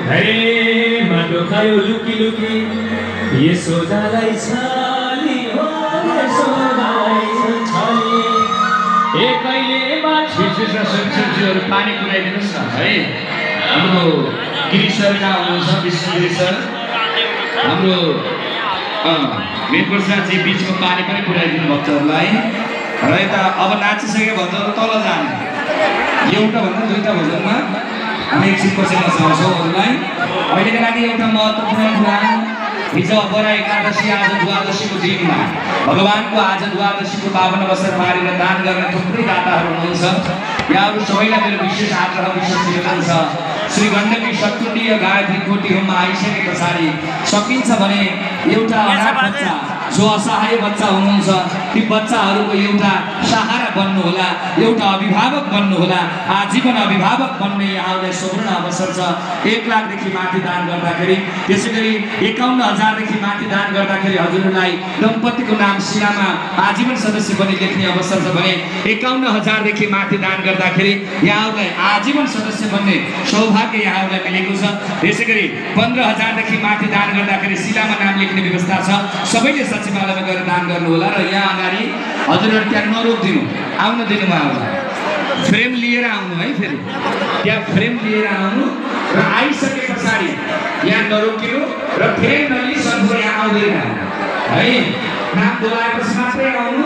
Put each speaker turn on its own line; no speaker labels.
हे माटो खायो लुकी लुकी यशोदालाई छाली हो यशोदालाई छाली
कहिले पानी पुऱ्याइदिनुहोस् न है। हाम्रो गिरिशरका हुनुहुन्छ विष्णु गिरिशर, हाम्रो मेनपर्सा चाहिँ बिचमा पानी पनि पुऱ्याइदिनु भक्तहरूलाई। र यता अब नाचिसके भक्तहरू तल जाने एउटा भन्दा दुईवटा भजनमा हामी एकछिन पछि नचाउँछौँ अरूलाई। अहिलेको लागि एउटा महत्त्वपूर्ण कुरा, हिजो अपरा एकादशी आज द्वादशीको दिनमा भगवानको आज द्वादशीको 52 अवसर पारेर दान गर्ने थुप्रै दाताहरू हुनुहुन्छ। यहाँहरू सबैलाई मेरो विशेष आग्रह विशेष निवेदन छ, श्री गण्डकी सत्तुण्डीय गायत्री कोटी होममा आइसके पछाडि सकिन्छ भने एउटा अनाथ बच्चा जो असहाय बच्चा हुनुहुन्छ ती बच्चाहरूको एउटा सहारा बन्नुहोला, एउटा अभिभावक बन्नुहोला, आजीवन अभिभावक बन्ने यहाँहरूलाई सुवर्ण अवसर छ। 1 लाखदेखि माथि दान गर्दाखेरि, त्यसैगरी 51,000देखि माथि दान गर्दाखेरि हजुरहरूलाई दम्पतिको नाम सिरामा आजीवन सदस्य बनी लेख्ने अवसर छ भने 51,000देखि माथि दान गर्दाखेरि यहाँहरूलाई आजीवन सदस्य बन्ने सौभाग्य यहाँहरूलाई मिलेको छ। त्यसैगरी 15,000देखि माथि दान गर्दाखेरि सिलामा नाम लेख्ने व्यवस्था छ। सबैले सचिवालयमा गएर दान गर्नुहोला र यहाँ अगाडि हजुरहरू त्यहाँ नरोकिदिनु, आउन दिनु उहाँहरूलाई। फ्रेम लिएर आउनु है, फेरि त्यहाँ फ्रेम लिएर आउनु र आइसके पछाडि यहाँ नरोकिनु र फ्रेम नलिई सबै यहाँ आउँदैन है। नाम बोलाएपछि मात्रै आउनु।